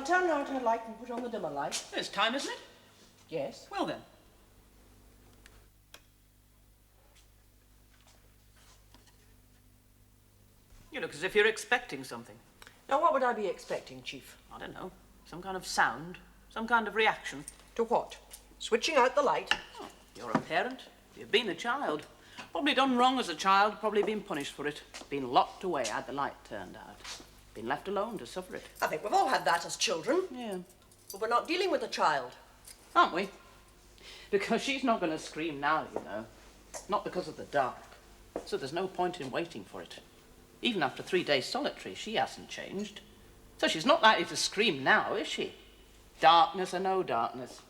turn out her light and put on the dimmer light. It's time, isn't it? Yes. Well then. You look as if you're expecting something. Now, what would I be expecting, Chief? I don't know. Some kind of sound. Some kind of reaction. To what? Switching out the light? Oh, you're a parent. You've been a child. Probably done wrong as a child. Probably been punished for it. Been locked away, had the light turned out. Been left alone to suffer it. I think we've all had that as children. Yeah. But we're not dealing with a child. Aren't we? Because she's not going to scream now, you know. Not because of the dark. So there's no point in waiting for it. Even after 3 days solitary, she hasn't changed. So she's not likely to scream now, is she? Darkness or no darkness.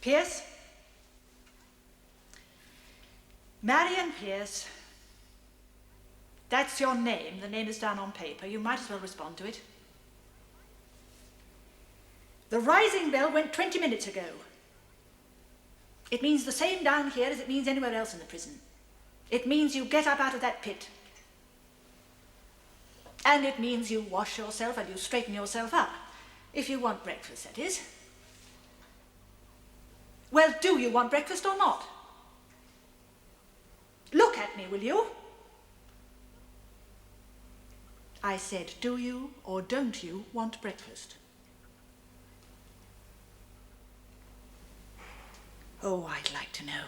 Pierce? Marion Pierce. That's your name. The name is down on paper. You might as well respond to it. The rising bell went 20 minutes ago. It means the same down here as it means anywhere else in the prison. It means you get up out of that pit. And it means you wash yourself and you straighten yourself up. If you want breakfast, that is. Well, do you want breakfast or not? Look at me, will you? I said, do you or don't you want breakfast? Oh, I'd like to know.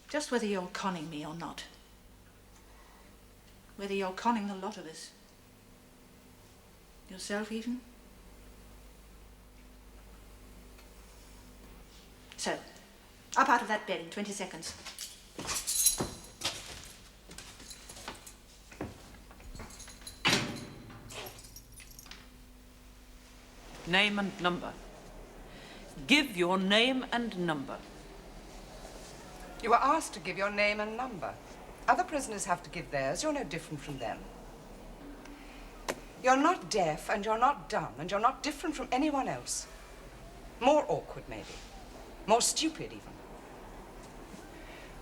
Just whether you're conning me or not. Whether you're conning the lot of us. Yourself, even. So, up out of that bed in 20 seconds. Name and number. Give your name and number. You were asked to give your name and number. Other prisoners have to give theirs. You're no different from them. You're not deaf, and you're not dumb, and you're not different from anyone else. More awkward, maybe. More stupid, even.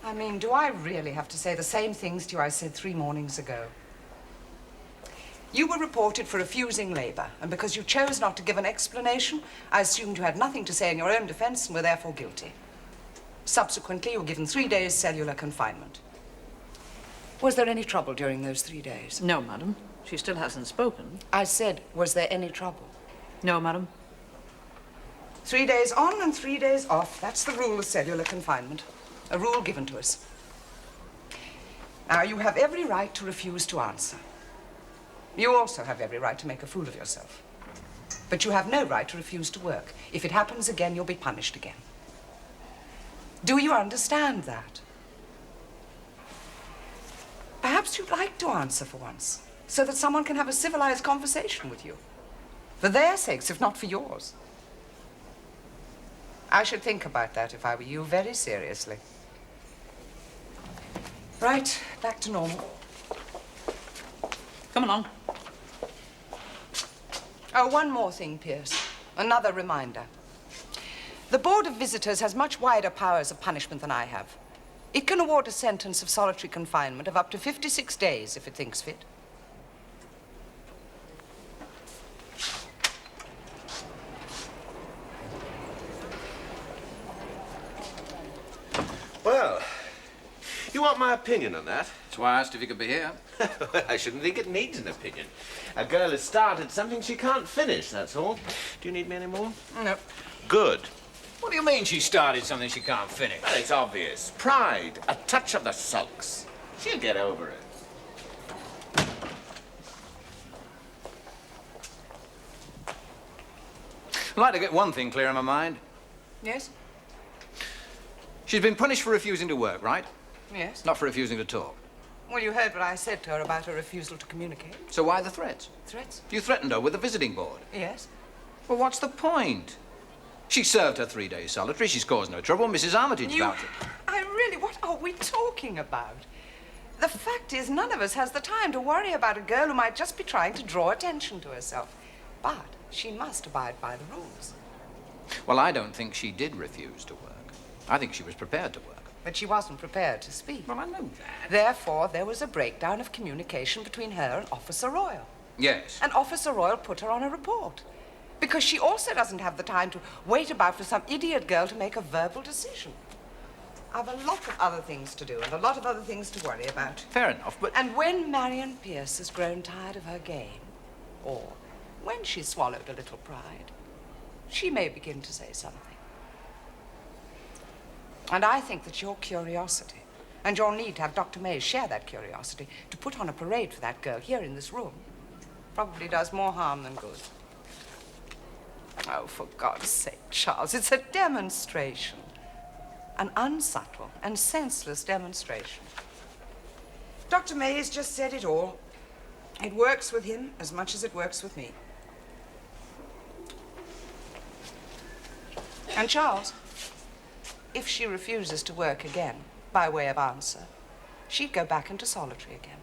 I mean, do I really have to say the same things to you I said 3 mornings ago? You were reported for refusing labor, and because you chose not to give an explanation, I assumed you had nothing to say in your own defense and were therefore guilty. Subsequently, you were given 3 days cellular confinement. Was there any trouble during those 3 days? No, madam. She still hasn't spoken. I said, was there any trouble? No, madam. 3 days on and 3 days off. That's the rule of cellular confinement. A rule given to us. Now, you have every right to refuse to answer. You also have every right to make a fool of yourself. But you have no right to refuse to work. If it happens again, you'll be punished again. Do you understand that? Perhaps you'd like to answer for once, so that someone can have a civilized conversation with you. For their sakes, if not for yours. I should think about that if I were you, very seriously. Right, back to normal. Come along. Oh, one more thing, Pierce. Another reminder. The Board of Visitors has much wider powers of punishment than I have. It can award a sentence of solitary confinement of up to 56 days if it thinks fit. Well, you want my opinion on that? That's why I asked if you could be here. Well, I shouldn't think it needs an opinion. A girl has started something she can't finish, that's all. Do you need me any more? No. Good. What do you mean she started something she can't finish? Well, it's obvious. Pride, a touch of the sulks. She'll get over it. I'd like to get one thing clear in my mind. Yes? She's been punished for refusing to work, right? Yes. Not for refusing to talk. Well, you heard what I said to her about her refusal to communicate. So why the threats? Threats? You threatened her with the visiting board. Yes. Well, what's the point? She served her 3 days solitary. She's caused no trouble. Mrs. Armitage vouched it. What are we talking about? The fact is, none of us has the time to worry about a girl who might just be trying to draw attention to herself. But she must abide by the rules. Well, I don't think she did refuse to work. I think she was prepared to work. But she wasn't prepared to speak. Well, I know that. Therefore, there was a breakdown of communication between her and Officer Royal. Yes. And Officer Royal put her on a report. Because she also doesn't have the time to wait about for some idiot girl to make a verbal decision. I've a lot of other things to do and a lot of other things to worry about. Fair enough, but... And when Marion Pierce has grown tired of her game, or when she's swallowed a little pride, she may begin to say something. And I think that your curiosity, and your need to have Dr. Mays share that curiosity, to put on a parade for that girl here in this room, probably does more harm than good. Oh, for God's sake, Charles, it's a demonstration. An unsubtle and senseless demonstration. Dr. Mays just said it all. It works with him as much as it works with me. And Charles, if she refuses to work again, by way of answer, she'd go back into solitary again.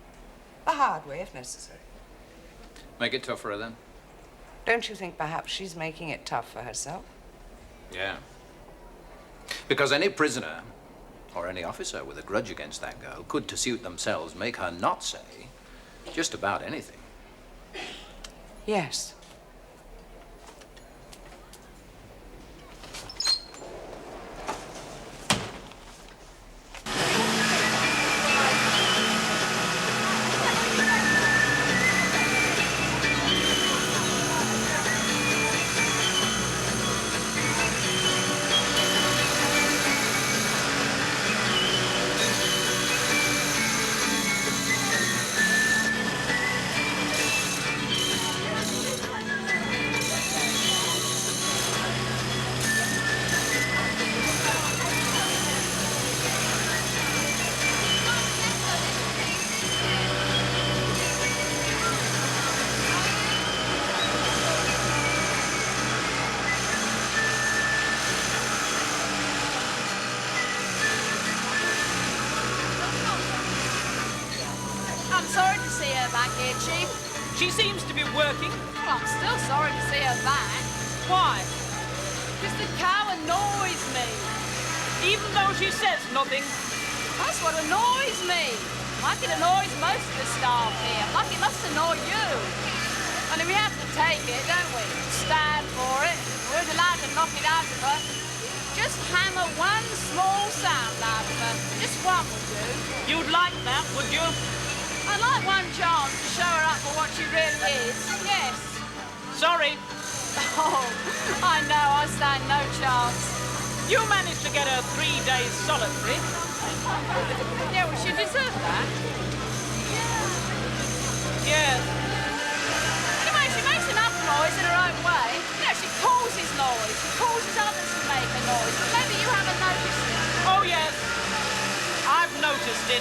The hard way, if necessary. Make it tough for her, then. Don't you think perhaps she's making it tough for herself? Yeah. Because any prisoner, or any officer with a grudge against that girl, could, to suit themselves, make her not say just about anything. Yes. She seems to be working. Well, I'm still sorry to see her back. Why? Because the cow annoys me. Even though she says nothing. That's what annoys me. Like it annoys most of the staff here. Like it must annoy you. And we have to take it, don't we? Stand for it. We're allowed to knock it out of her. Just hammer one small sound out of her. Just one would do. You'd like that, would you? I'd like one chance to show her up for what she really is. Yes. Sorry. Oh, I know. I stand no chance. You managed to get her 3 days solitary. Yeah, well, she deserved that. Yes. She makes enough noise in her own way. You know, she causes noise. She causes others to make a noise. But maybe you haven't noticed it. Oh, yes. I've noticed it.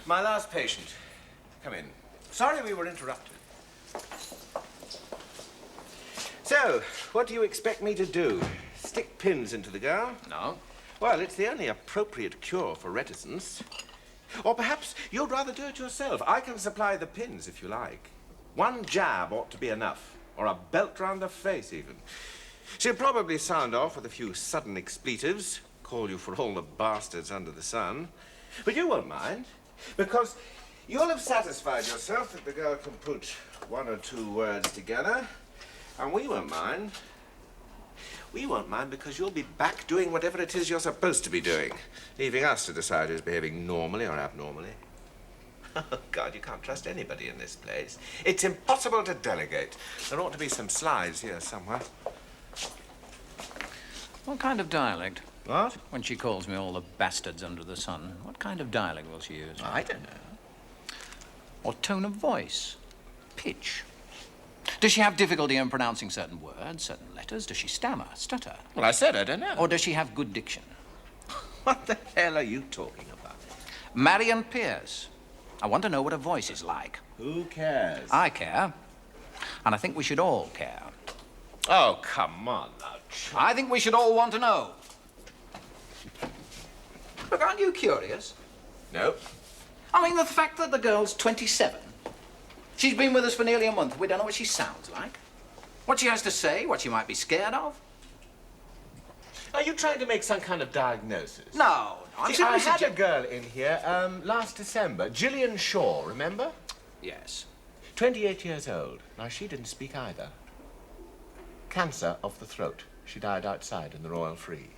My last patient. Come in. Sorry we were interrupted. So, what do you expect me to do? Stick pins into the girl? No. Well, it's the only appropriate cure for reticence. Or perhaps you'd rather do it yourself. I can supply the pins if you like. One jab ought to be enough. Or a belt round the face, even. She'll probably sound off with a few sudden expletives, call you for all the bastards under the sun. But you won't mind. Because you'll have satisfied yourself that the girl can put 1 or 2 words together, and we won't mind. We won't mind because you'll be back doing whatever it is you're supposed to be doing, leaving us to decide who's behaving normally or abnormally. Oh, God, you can't trust anybody in this place. It's impossible to delegate. There ought to be some slides here somewhere. What kind of dialect? What? When she calls me all the bastards under the sun, what kind of dialect will she use? I don't know. Or tone of voice? Pitch? Does she have difficulty in pronouncing certain words, certain letters? Does she stammer, stutter? Well, I said I don't know. Or does she have good diction? What the hell are you talking about? Marion Pierce. I want to know what her voice is like. Who cares? I care. And I think we should all care. Oh, come on now, I think we should all want to know. Look, aren't you curious? No. I mean, the fact that the girl's 27. She's been with us for nearly a month. We don't know what she sounds like, what she has to say, what she might be scared of. Are you trying to make some kind of diagnosis? No, I'm See, I simply had a girl in here last December, Gillian Shaw, remember? Yes. 28 years old. Now, she didn't speak either. Cancer of the throat. She died outside in the Royal Free.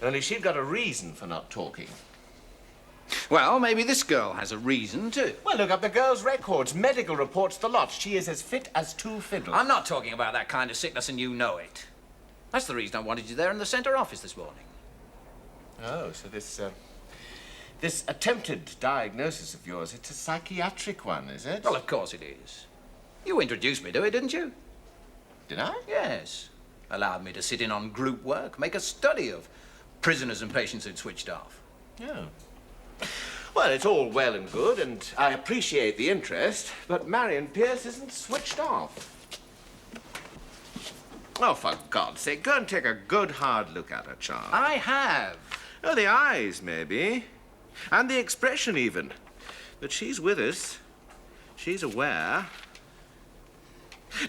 Only she'd got a reason for not talking. Well, maybe this girl has a reason, too. Well, look up the girl's records, medical reports, the lot. She is as fit as two fiddles. I'm not talking about that kind of sickness, and you know it. That's the reason I wanted you there in the centre office this morning. Oh, so this attempted diagnosis of yours, it's a psychiatric one, is it? Well, of course it is. You introduced me to it, didn't you? Did I? Yes. Allowed me to sit in on group work, make a study of prisoners and patients who'd switched off. Oh. Well, it's all well and good, and I appreciate the interest, but Marion Pierce isn't switched off. Oh, for God's sake, go and take a good hard look at her, Charles. I have. Oh, the eyes, maybe. And the expression, even. But she's with us. She's aware.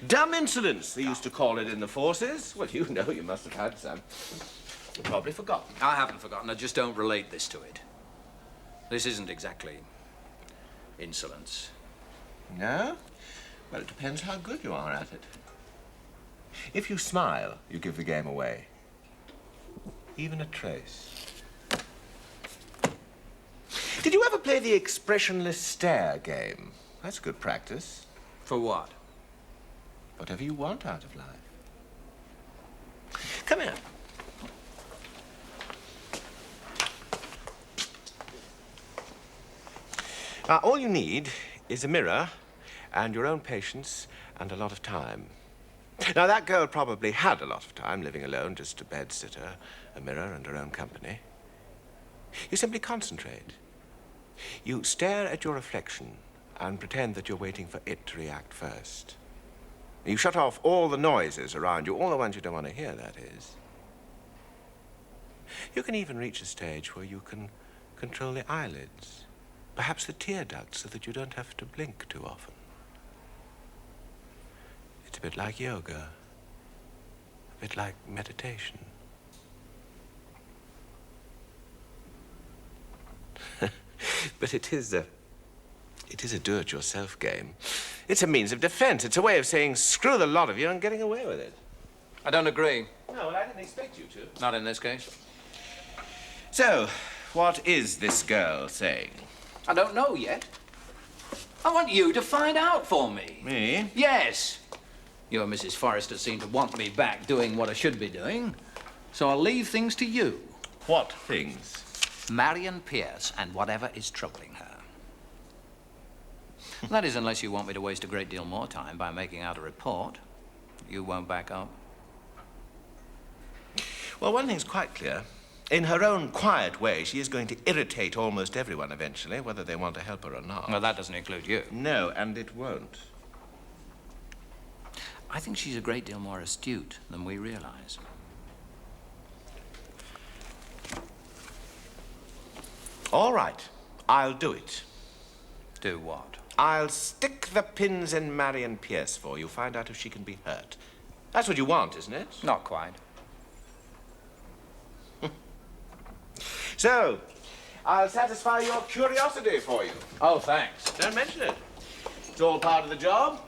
Dumb insolence, they used to call it in the forces. Well, you know, you must have had some. You've probably forgotten. I haven't forgotten. I just don't relate this to it. This isn't exactly insolence. No? Well, it depends how good you are at it. If you smile, you give the game away. Even a trace. Did you ever play the expressionless stare game? That's good practice. For what? Whatever you want out of life. Come here. All you need is a mirror and your own patience and a lot of time. Now, that girl probably had a lot of time living alone, just a bed-sitter, a mirror, and her own company. You simply concentrate. You stare at your reflection and pretend that you're waiting for it to react first. You shut off all the noises around you, all the ones you don't want to hear, that is. You can even reach a stage where you can control the eyelids, perhaps the tear ducts, so that you don't have to blink too often. It's a bit like yoga, a bit like meditation. But it is a do-it-yourself game. It's a means of defense. It's a way of saying, screw the lot of you and getting away with it. I don't agree. No, well, I didn't expect you to. Not in this case. So, what is this girl saying? I don't know yet. I want you to find out for me. Me? Yes. You and Mrs. Forrester seem to want me back doing what I should be doing, so I'll leave things to you. What things? Marion Pierce and whatever is troubling her. That is, unless you want me to waste a great deal more time by making out a report. You won't back up. Well, one thing's quite clear. In her own quiet way, she is going to irritate almost everyone eventually, whether they want to help her or not. Well, that doesn't include you. No, and it won't. I think she's a great deal more astute than we realize. All right, I'll do it. Do what? I'll stick the pins in Marion Pierce for you, find out if she can be hurt. That's what you want, isn't it? Not quite. So, I'll satisfy your curiosity for you. Oh, thanks. Don't mention it. It's all part of the job.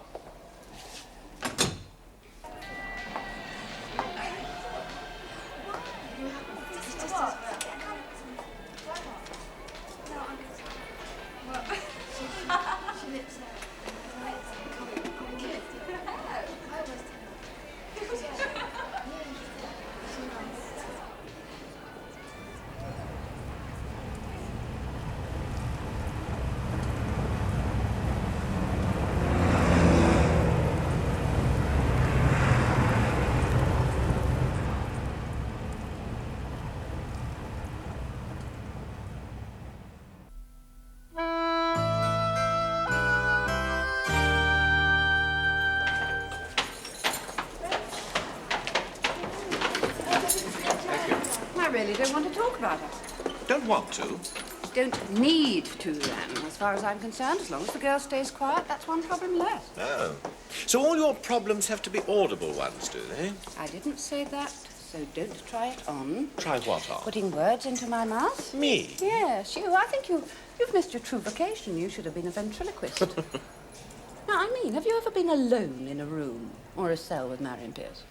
don't want to talk about us. Don't want to? Don't need to, then, as far as I'm concerned. As long as the girl stays quiet, that's one problem less. Oh. So all your problems have to be audible ones, do they? I didn't say that, so don't try it on. Try what on? Putting words into my mouth. Me? Yes, you. I think you've missed your true vocation. You should have been a ventriloquist. No, I mean, have you ever been alone in a room or a cell with Marion Pierce?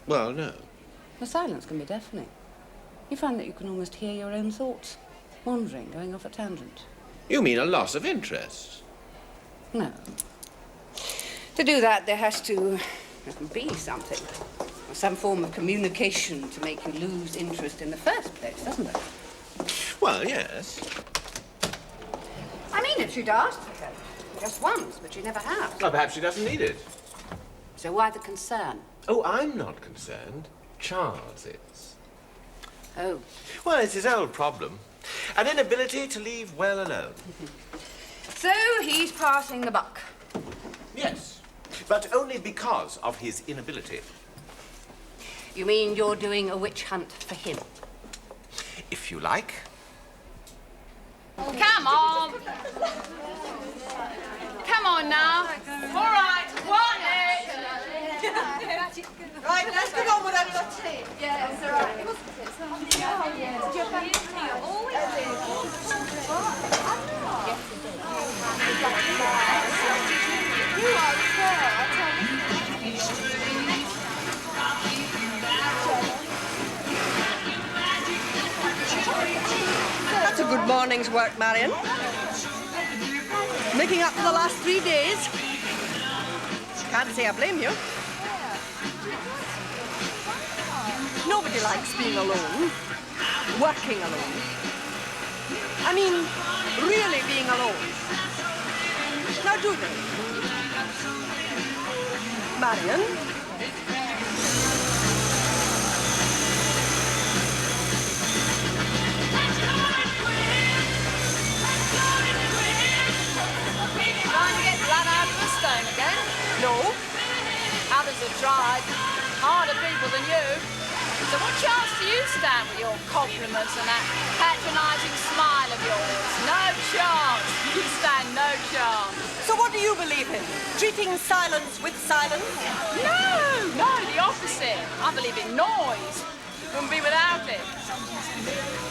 Well, no. The silence can be deafening. You find that you can almost hear your own thoughts, wandering, going off at tangents. You mean a loss of interest? No. To do that, there has to be something, or some form of communication to make you lose interest in the first place, doesn't it? Well, yes. I mean, if she'd asked for help, just once, but she never has. Well, perhaps she doesn't need it. So why the concern? Oh, I'm not concerned. Charles is. Oh. Well, it's his old problem. An inability to leave well alone. So he's passing the buck. Yes, but only because of his inability. You mean you're doing a witch hunt for him? If you like. Come on. Come on now. All right, one it. Right, let's get on with it. Let's see. Yeah, it's all right. That's a good morning's work, Marion. Making up for the last 3 days. Can't say I blame you. Nobody likes being alone, working alone. I mean, really being alone. Now do they? Marion? Trying to get blood out of a stone again? No? Others have tried. Harder people than you. So what chance do you stand with your compliments and that patronising smile of yours? No chance. You stand no chance. So what do you believe in? Treating silence with silence? No, the opposite. I believe in noise. Wouldn't be without it.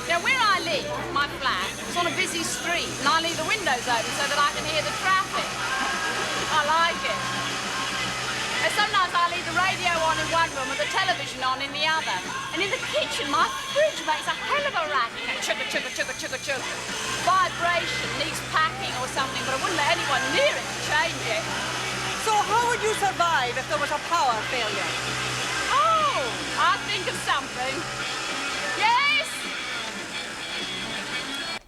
Now, where I live, my flat, it's on a busy street, and I leave the windows open so that I can hear the traffic. I like it. And sometimes I leave the radio on in one room and the television on in the other. And in the kitchen, my fridge makes a hell of a racket. Chugga, chugga, chugga, chugga, chugga. Vibration, needs packing or something, but I wouldn't let anyone near it to change it. So how would you survive if there was a power failure? Oh, I'll think of something. Yes?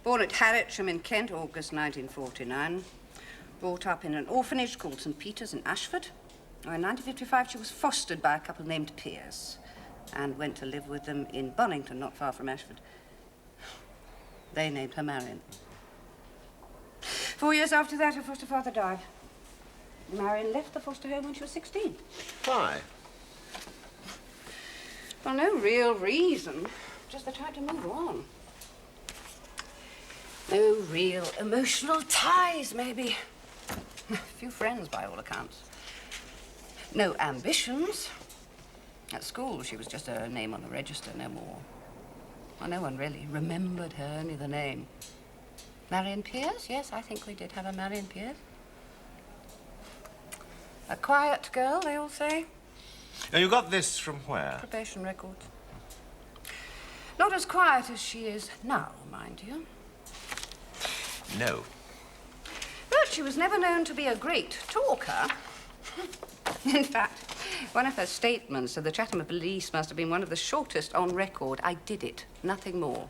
Born at Harwich in Kent, August 1949. Brought up in an orphanage called St. Peter's in Ashford. In 1955, she was fostered by a couple named Pierce and went to live with them in Bonington, not far from Ashford. They named her Marion. 4 years after that, her foster father died. Marion left the foster home when she was 16. Why? Well, no real reason. Just they tried to move on. No real emotional ties, maybe. A few friends, by all accounts. No ambitions. At school, she was just a name on the register, no more. Well, no one really remembered her, only the name. Marion Pierce? Yes, I think we did have a Marion Pierce. A quiet girl, they all say. Now, you got this from where? Probation records. Not as quiet as she is now, mind you. No. But she was never known to be a great talker. In fact, one of her statements to the Chatham police must have been one of the shortest on record. I did it, nothing more.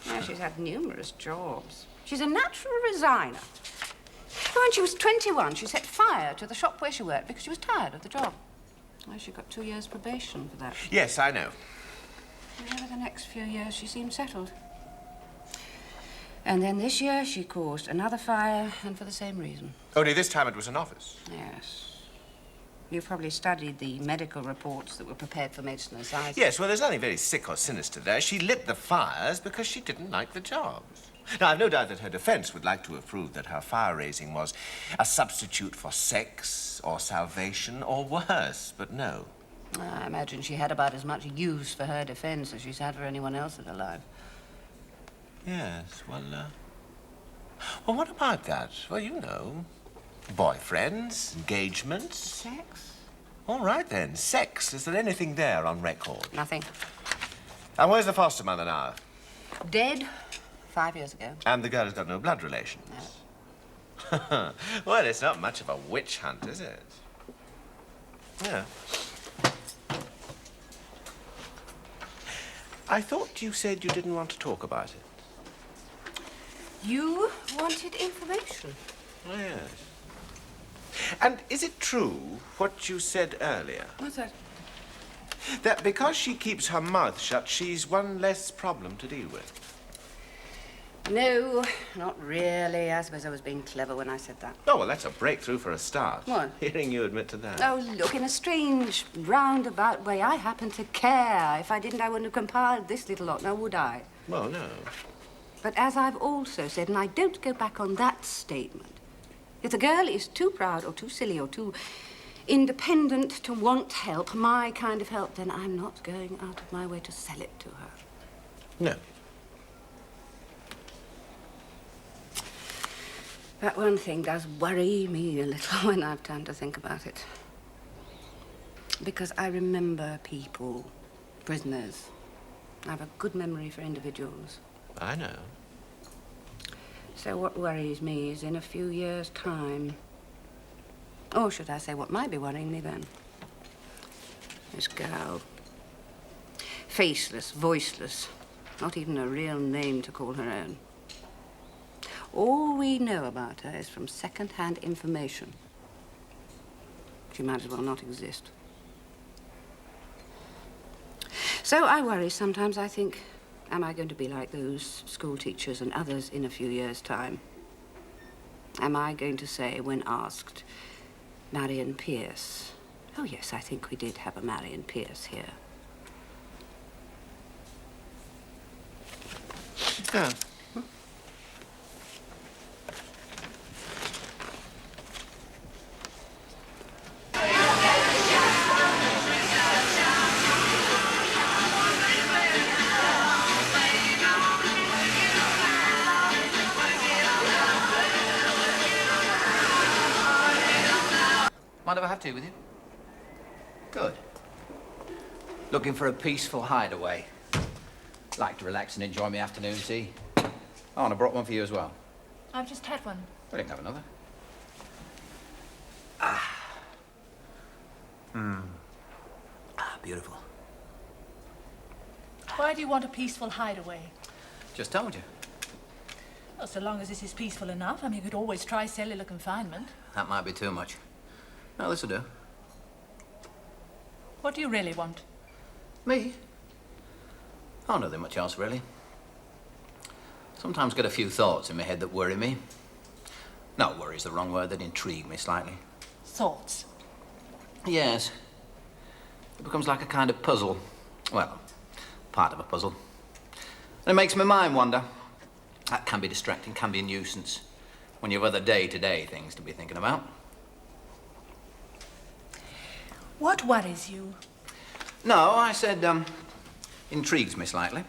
Now, she's had numerous jobs. She's a natural resigner. When she was 21, she set fire to the shop where she worked because she was tired of the job. Well, she got 2 years probation for that. Yes, I know. And over the next few years, she seemed settled. And then this year, she caused another fire, and for the same reason. Only this time it was an office. Yes. You've probably studied the medical reports that were prepared for Medicine Society. Yes, well, there's nothing very sick or sinister there. She lit the fires because she didn't like the jobs. Now, I've no doubt that her defense would like to have proved that her fire-raising was a substitute for sex or salvation or worse, but no. I imagine she had about as much use for her defense as she's had for anyone else in her life. Yes, well, what about that? Well, you know, boyfriends, engagements. Sex? All right, then, sex. Is there anything there on record? Nothing. And where's the foster mother now? Dead 5 years ago. And the girl has got no blood relations? No. Well, it's not much of a witch hunt, is it? Yeah. I thought you said you didn't want to talk about it. You wanted information. Oh, yes. And is it true what you said earlier? What's that? That because she keeps her mouth shut, she's one less problem to deal with? No, not really. I suppose I was being clever when I said that. Oh, well, that's a breakthrough for a start. What? Hearing you admit to that. Oh, look, in a strange, roundabout way, I happen to care. If I didn't, I wouldn't have compiled this little lot, now would I? Well, no. But as I've also said, and I don't go back on that statement, if the girl is too proud or too silly or too independent to want help, my kind of help, then I'm not going out of my way to sell it to her. No. That one thing does worry me a little when I've time to think about it. Because I remember people, prisoners. I have a good memory for individuals. I know. So what worries me is in a few years' time, or should I say what might be worrying me then? This girl. Faceless, voiceless, not even a real name to call her own. All we know about her is from second-hand information. She might as well not exist. So I worry sometimes. I think, am I going to be like those school teachers and others in a few years' time? Am I going to say, when asked, Marion Pierce? Oh, yes, I think we did have a Marion Pierce here. Yeah. Mind if I have tea with you? Good. Looking for a peaceful hideaway. Like to relax and enjoy my afternoon tea. Oh, and I brought one for you as well. I've just had one. We can have another. Beautiful. Why do you want a peaceful hideaway? Just told you. Well, so long as this is peaceful enough. I mean, you could always try cellular confinement. That might be too much. No, this'll do. What do you really want? Me? Oh, nothing much else, really. Sometimes get a few thoughts in my head that worry me. No, worry's the wrong word, that intrigue me slightly. Thoughts. Yes. It becomes like a kind of puzzle. Well, part of a puzzle. And it makes my mind wander. That can be distracting, can be a nuisance, when you've other day-to-day things to be thinking about. What worries you? No, I said, intrigues me slightly.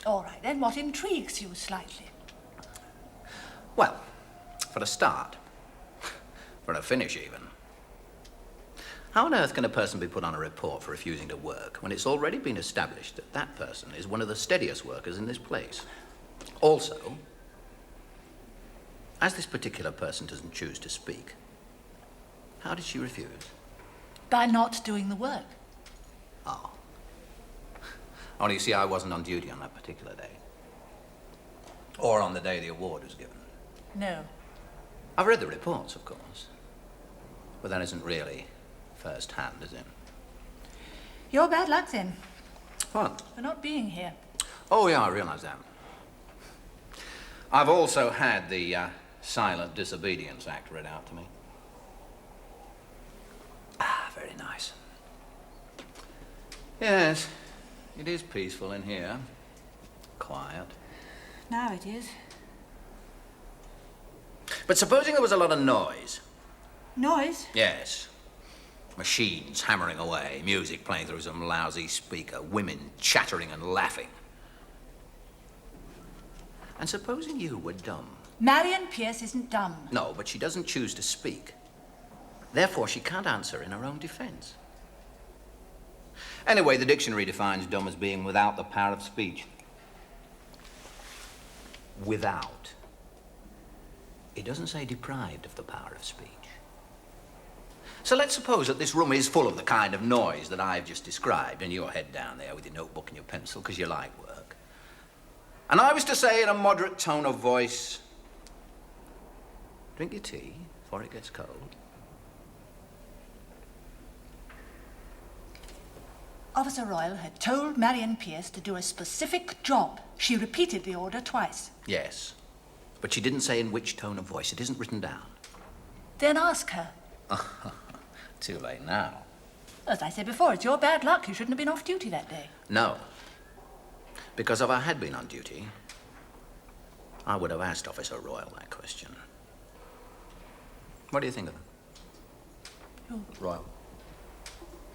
All right, then what intrigues you slightly? Well, for a start, for a finish even, how on earth can a person be put on a report for refusing to work when it's already been established that that person is one of the steadiest workers in this place? Also, as this particular person doesn't choose to speak, how did she refuse? By not doing the work. Oh. Only you see, I wasn't on duty on that particular day. Or on the day the award was given. No. I've read the reports, of course. But that isn't really first hand, is it? You're bad luck then, What? for not being here. Oh, yeah, I realise that. I've also had the Silent Disobedience Act read out to me. Ah, very Yes, it is peaceful in here. Quiet. Now it is. But supposing there was a lot of noise. Noise? Yes. Machines hammering away, music playing through some lousy speaker, women chattering and laughing. And supposing you were dumb. Marion Pierce isn't dumb. No, but she doesn't choose to speak. Therefore, she can't answer in her own defense. Anyway, the dictionary defines dumb as being without the power of speech. Without. It doesn't say deprived of the power of speech. So let's suppose that this room is full of the kind of noise that I've just described, and your head down there with your notebook and your pencil because you like work. And I was to say in a moderate tone of voice, drink your tea before it gets cold. Officer Royal had told Marion Pierce to do a specific job. She repeated the order twice. Yes, but she didn't say in which tone of voice. It isn't written down. Then ask her. Too late now. As I said before, it's your bad luck. You shouldn't have been off duty that day. No. Because if I had been on duty, I would have asked Officer Royal that question. What do you think of her? Who? Royal.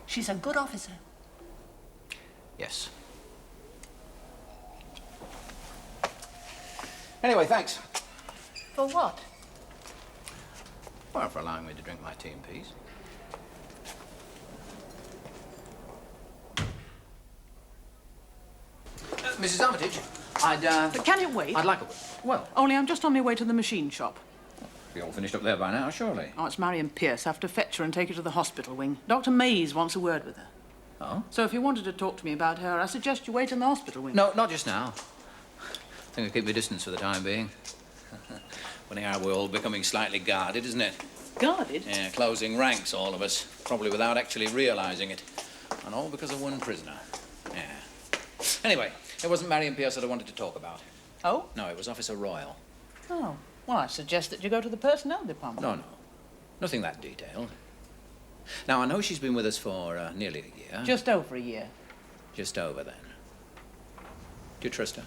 She's a good officer. Yes. Anyway, thanks. For what? Well, for allowing me to drink my tea in peace. Mrs. Armitage, But can it wait? I'd like a... Well, Only I'm just on my way to the machine shop. we all finished up there by now, surely. Oh, it's Marion Pierce. I have to fetch her and take her to the hospital wing. Dr. Mays wants a word with her. Oh? So if you wanted to talk to me about her, I suggest you wait in the hospital wing. No, not just now. I think I'll keep my distance for the time being. Funny how we're all becoming slightly guarded, isn't it? Guarded? Yeah, closing ranks, all of us. Probably without actually realizing it. And all because of one prisoner. Yeah. Anyway, it wasn't Marion Pierce that I wanted to talk about. Oh? No, it was Officer Royal. Oh. Well, I suggest that you go to the personnel department. No. Nothing that detailed. Now, I know she's been with us for nearly a year. Just over a year. Just over, then. Do you trust her?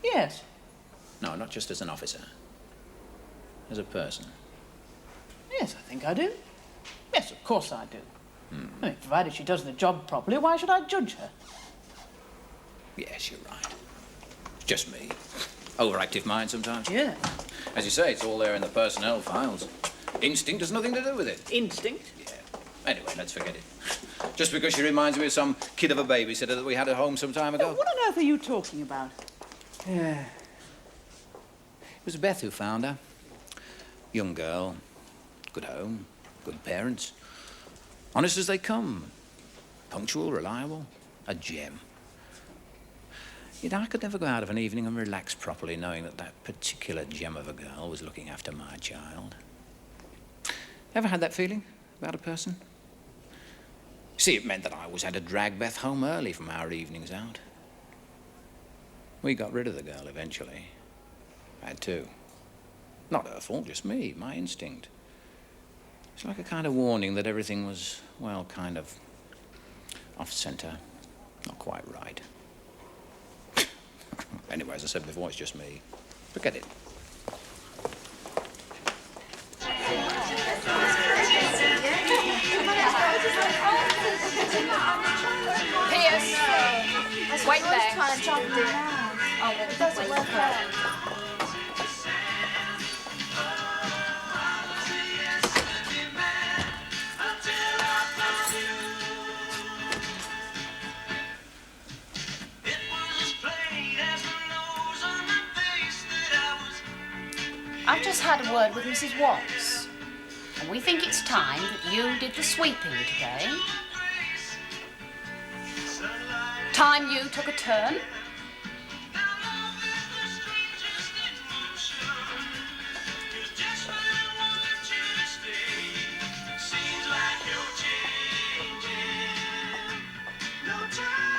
Yes. No, not just as an officer. As a person. Yes, I think I do. Yes, of course I do. I mean, provided she does the job properly, why should I judge her? Yes, you're right. It's just me. Overactive mind sometimes. Yeah. As you say, it's all there in the personnel files. Instinct has nothing to do with it. Instinct? Yeah. Anyway, let's forget it. Just because she reminds me of some kid of a babysitter that we had at home some time ago. What on earth are you talking about? Yeah. It was Beth who found her. Young girl. Good home. Good parents. Honest as they come. Punctual, reliable. A gem. Yet I could never go out of an evening and relax properly knowing that that particular gem of a girl was looking after my child. Ever had that feeling about a person? See, it meant that I always had to drag Beth home early from our evenings out. We got rid of the girl eventually. Had to. Not her fault, just me, my instinct. It's like a kind of warning that everything was, well, kind of off-center. Not quite right. Anyway, as I said before, it's just me. Forget it. Pierce, wait there. I've just had a word with Mrs. Watts, and we think it's time that you did the sweeping today. Time you took a turn. Child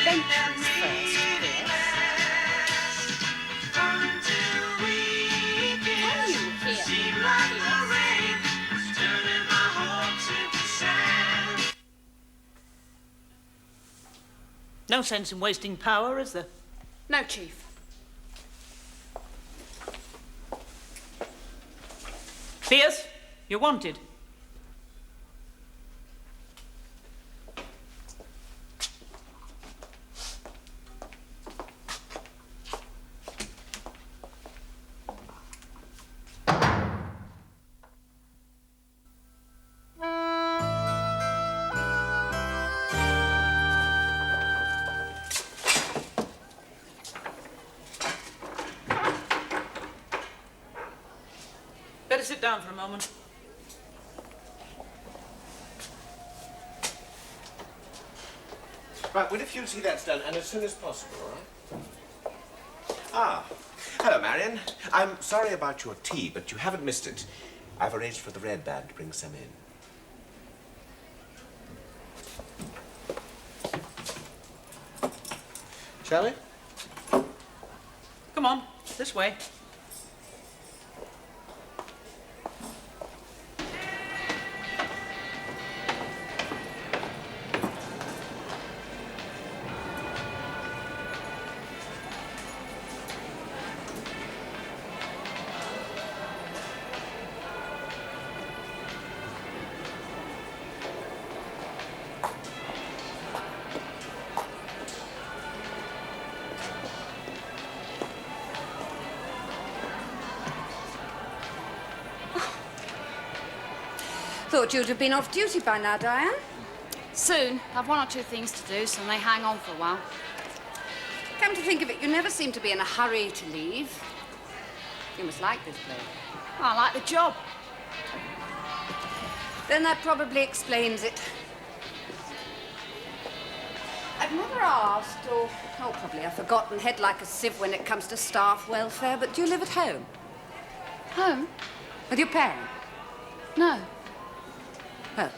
adventures first, Pierce. Can you hear me, Pierce? No sense in wasting power, is there? No, Chief. Pierce, you're wanted. Better sit down for a moment. Right, well, if you'll see that's done, and as soon as possible, all right? Ah, hello, Marion. I'm sorry about your tea, but you haven't missed it. I've arranged for the red band to bring some in. Shall we? Come on, this way. Thought you'd have been off duty by now, Diane. Soon. I've one or two things to do, so I may hang on for a while. Come to think of it, you never seem to be in a hurry to leave. You must like this place. I like the job. Then that probably explains it. I've never asked, or, oh, probably I've forgotten, head like a sieve when it comes to staff welfare, but do you live at home? Home? With your parents? No. Oh.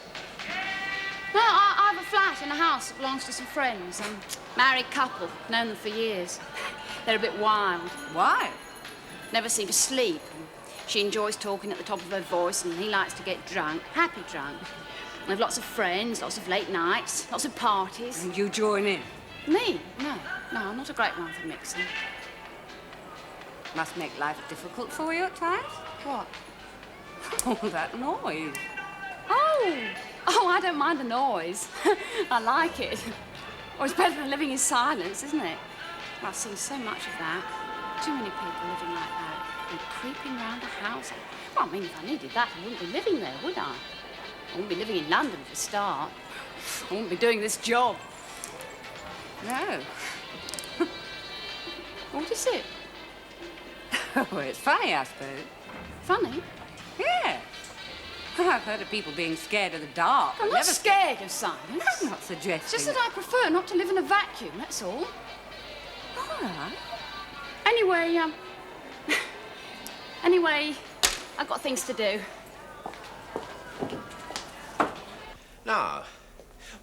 No, I have a flat in a house that belongs to some friends. Married couple, known them for years. They're a bit wild. Why? Never seem to sleep. She enjoys talking at the top of her voice, and he likes to get drunk, happy drunk. They've lots of friends, lots of late nights, lots of parties. And you join in? Me? No, I'm not a great one for mixing. Must make life difficult for you at times? What? All that noise. Oh, I don't mind the noise. I like it. Oh, it's better than living in silence, isn't it? Well, I've seen so much of that. Too many people living like that. And creeping round a house. Well, I mean, if I needed that, I wouldn't be living there, would I? I wouldn't be living in London for a start. I wouldn't be doing this job. No. What is it? Oh, it's funny, I suppose. Funny? Yeah. I've heard of people being scared of the dark. I'm not scared of silence. I'm not suggesting. It's just that I prefer not to live in a vacuum, that's all. All right. Anyway, I've got things to do. Now,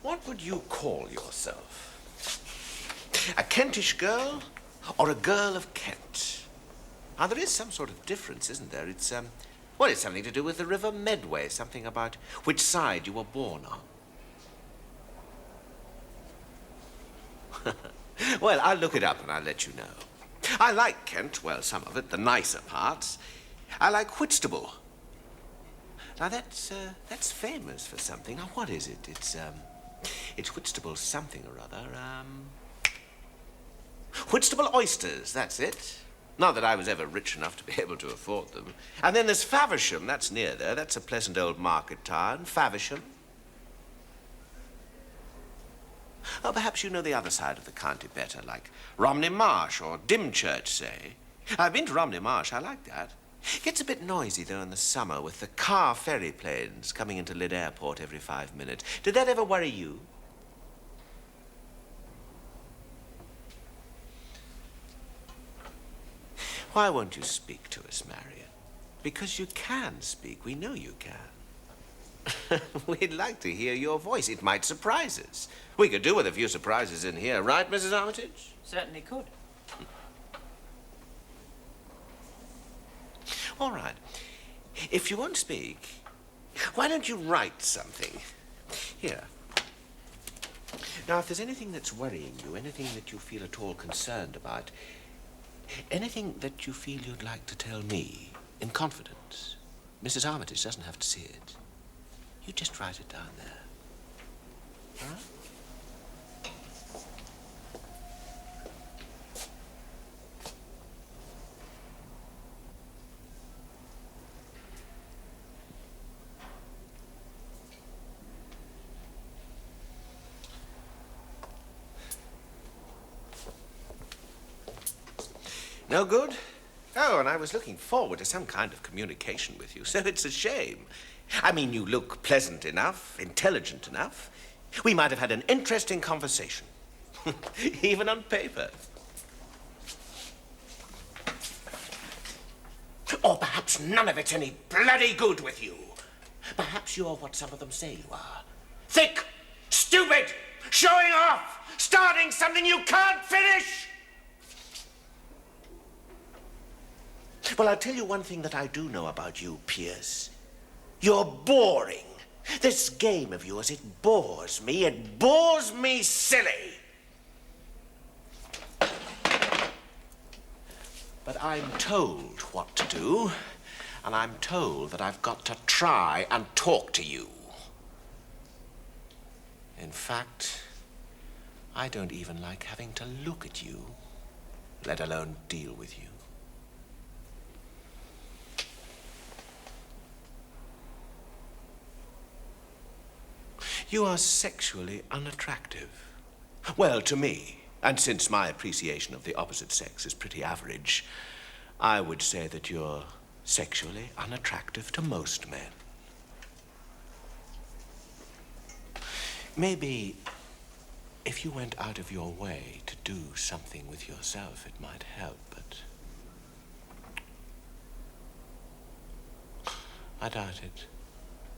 what would you call yourself? A Kentish girl or a girl of Kent? Now, there is some sort of difference, isn't there? It's, well, it's something to do with the River Medway, something about which side you were born on. Well, I'll look it up and I'll let you know. I like Kent, well, some of it, the nicer parts. I like Whitstable. Now, that's famous for something. Now, what is it? It's Whitstable something or other, Whitstable oysters, that's it. Not that I was ever rich enough to be able to afford them. And then there's Faversham, that's near there. That's a pleasant old market town, Faversham. Oh, perhaps you know the other side of the county better, like Romney Marsh or Dymchurch, say. I've been to Romney Marsh, I like that. Gets a bit noisy, though, in the summer with the car ferry planes coming into Lydd Airport every 5 minutes. Did that ever worry you? Why won't you speak to us, Marion? Because you can speak. We know you can. We'd like to hear your voice. It might surprise us. We could do with a few surprises in here, right, Mrs. Armitage? Certainly could. All right. If you won't speak, why don't you write something? Here. Now, if there's anything that's worrying you, anything that you feel at all concerned about, anything that you feel you'd like to tell me in confidence, Mrs. Armitage doesn't have to see it. You just write it down there. All right? No good? Oh, and I was looking forward to some kind of communication with you, so it's a shame. I mean, you look pleasant enough, intelligent enough. We might have had an interesting conversation, even on paper. Or perhaps none of it's any bloody good with you. Perhaps you're what some of them say you are. Thick, stupid, showing off, starting something you can't finish. Well, I'll tell you one thing that I do know about you, Pierce. You're boring. This game of yours, it bores me. It bores me silly. But I'm told what to do, and I'm told that I've got to try and talk to you. In fact, I don't even like having to look at you, let alone deal with you. You are sexually unattractive. Well, to me, and since my appreciation of the opposite sex is pretty average, I would say that you're sexually unattractive to most men. Maybe if you went out of your way to do something with yourself, it might help, but I doubt it.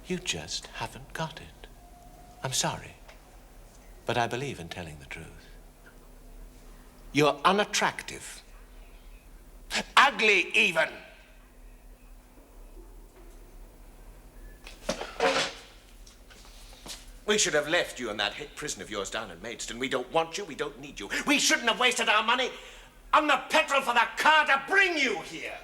You just haven't got it. I'm sorry, but I believe in telling the truth. You're unattractive. Ugly, even. We should have left you in that hit prison of yours down in Maidstone. We don't want you, we don't need you. We shouldn't have wasted our money on the petrol for the car to bring you here.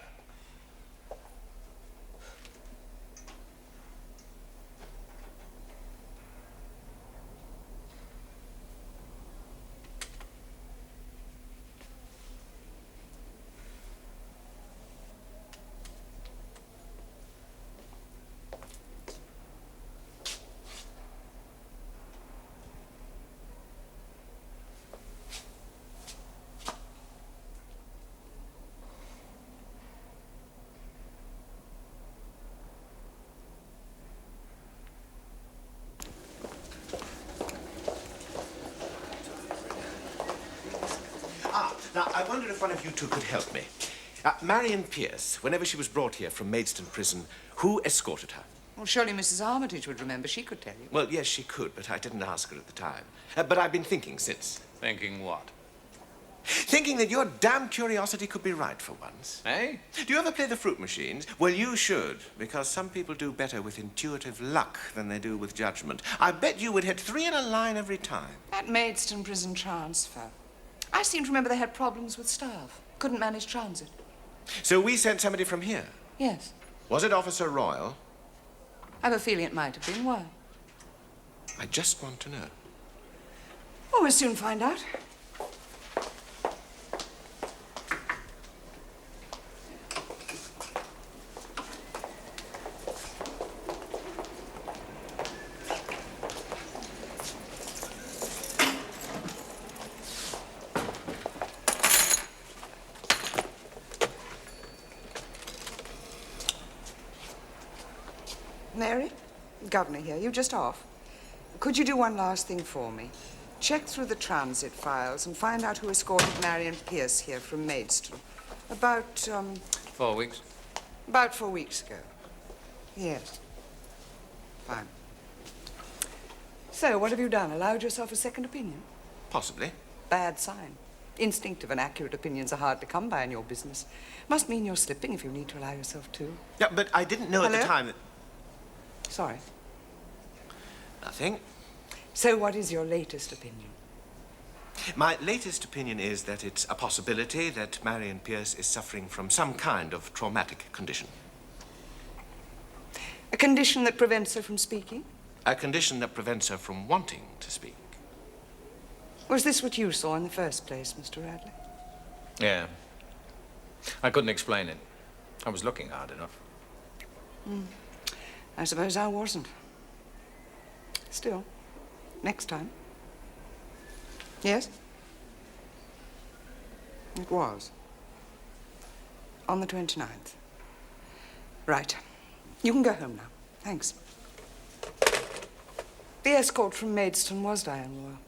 Now, I wondered if one of you two could help me. Marion Pierce, whenever she was brought here from Maidstone Prison, who escorted her? Well, surely Mrs. Armitage would remember. She could tell you. Well, yes, she could, but I didn't ask her at the time. But I've been thinking since. Thinking what? Thinking that your damn curiosity could be right for once. Eh? Do you ever play the fruit machines? Well, you should, because some people do better with intuitive luck than they do with judgment. I bet you would hit 3 in a line every time. That Maidstone prison transfer. I seem to remember they had problems with staff. Couldn't manage transit. So we sent somebody from here? Yes. Was it Officer Royal? I have a feeling it might have been. Why? I just want to know. Oh, we'll soon find out. Mary, Governor here. You just off. Could you do one last thing for me? Check through the transit files and find out who escorted Marion Pierce here from Maidstone. About, 4 weeks. About 4 weeks ago. Yes. Fine. So, what have you done? Allowed yourself a second opinion? Possibly. Bad sign. Instinctive and accurate opinions are hard to come by in your business. Must mean you're slipping if you need to allow yourself to. Yeah, but I didn't know at the time that... Sorry. Nothing. So, what is your latest opinion? My latest opinion is that it's a possibility that Marion Pierce is suffering from some kind of traumatic condition. A condition that prevents her from speaking? A condition that prevents her from wanting to speak. Was this what you saw in the first place, Mr. Radley? Yeah. I couldn't explain it. I was looking hard enough. I suppose I wasn't. Still, next time. Yes? It was. On the 29th. Right. You can go home now. Thanks. The escort from Maidstone was Diane Royal.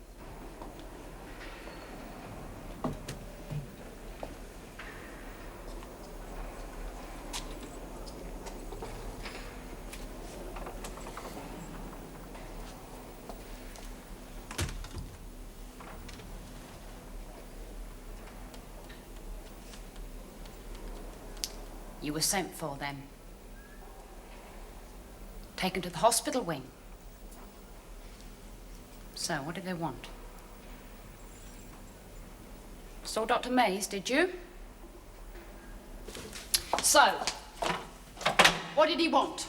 You were sent for then. Taken to the hospital wing. So, what did they want? Saw Dr. Mays, did you? So, what did he want?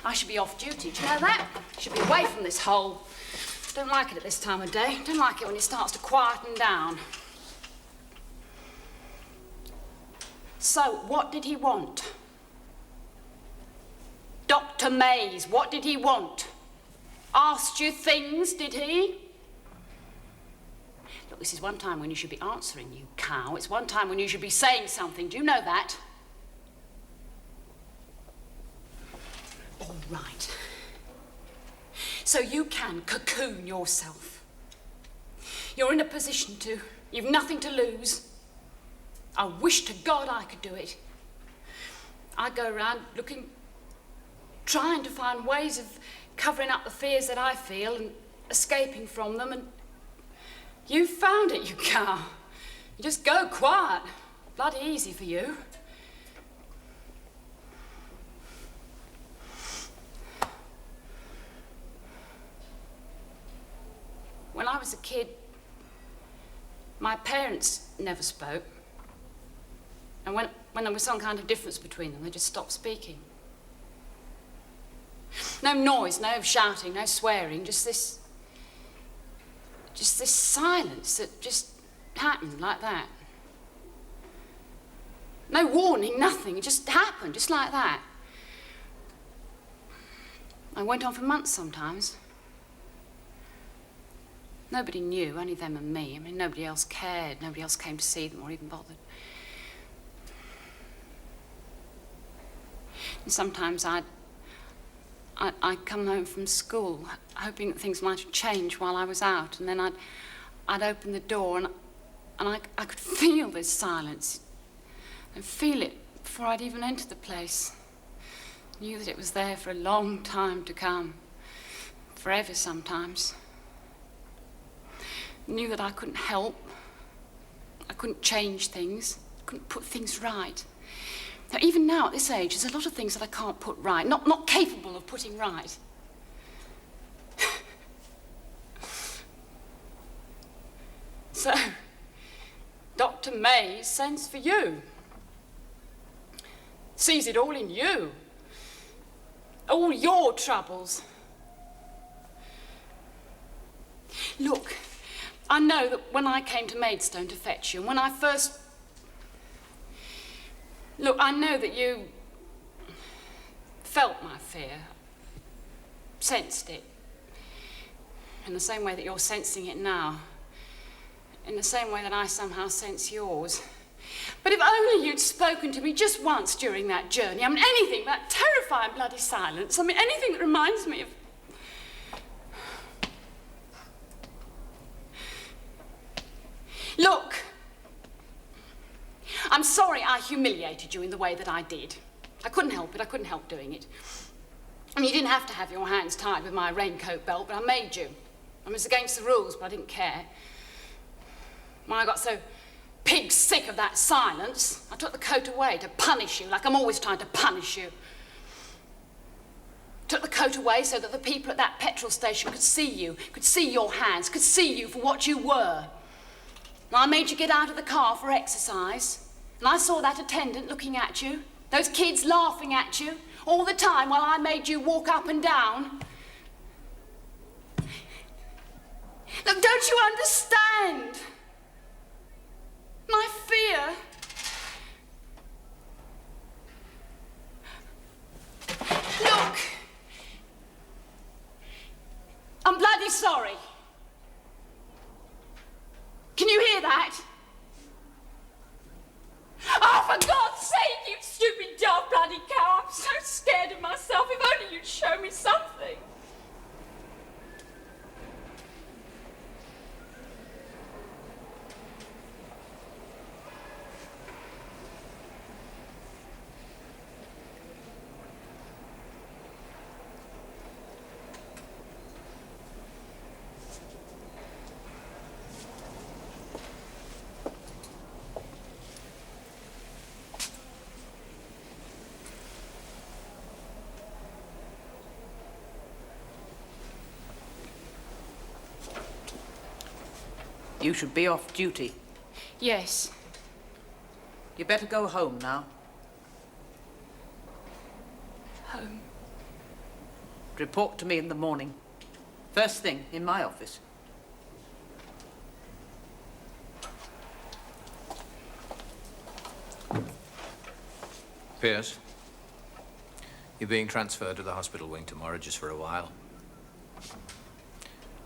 I should be off duty, do you know that? Should be away from this hole. Don't like it at this time of day. Don't like it when it starts to quieten down. So, what did he want? Dr. Mays, what did he want? Asked you things, did he? Look, this is one time when you should be answering, you cow. It's one time when you should be saying something. Do you know that? All right. So you can cocoon yourself. You're in a position to. You've nothing to lose. I wish to God I could do it. I go around looking, trying to find ways of covering up the fears that I feel and escaping from them, and you found it, you cow. You just go quiet. Bloody easy for you. When I was a kid, my parents never spoke. And when there was some kind of difference between them, they just stopped speaking. No noise, no shouting, no swearing, just this silence that just happened like that. No warning, nothing, it just happened, just like that. I went on for months sometimes. Nobody knew, only them and me. I mean, nobody else cared, nobody else came to see them or even bothered. And sometimes I'd come home from school, hoping that things might have changed while I was out, and then I'd open the door and I could feel this silence, and feel it before I'd even entered the place. I knew that it was there for a long time to come, forever sometimes. I knew that I couldn't help, I couldn't change things, I couldn't put things right. Now, even now, at this age, there's a lot of things that I can't put right, not capable of putting right. So, Dr. Mays sends for you. Sees it all in you. All your troubles. Look, I know that when I came to Maidstone to fetch you, and when I first... Look, I know that you felt my fear, sensed it, in the same way that you're sensing it now, in the same way that I somehow sense yours. But if only you'd spoken to me just once during that journey, I mean, anything, that terrifying bloody silence, I mean, anything that reminds me of... Look, I'm sorry I humiliated you in the way that I did. I couldn't help it. I couldn't help doing it. I mean, you didn't have to have your hands tied with my raincoat belt, but I made you. I mean, it's against the rules, but I didn't care. When I got so pig sick of that silence, I took the coat away to punish you, like I'm always trying to punish you. Took the coat away so that the people at that petrol station could see you, could see your hands, could see you for what you were. And I made you get out of the car for exercise, and I saw that attendant looking at you, those kids laughing at you, all the time while I made you walk up and down. Look, don't you understand? My fear. Look. I'm bloody sorry. Can you hear that? Oh, for God's sake, you stupid, daft bloody cow. I'm so scared of myself. If only you'd show me something. You should be off duty. Yes. You better go home now. Home. Report to me in the morning. First thing, in my office. Pierce, you're being transferred to the hospital wing tomorrow just for a while.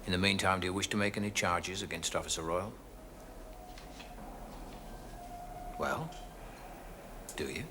In the meantime, do you wish to make any charges against Officer Royal? Well, do you?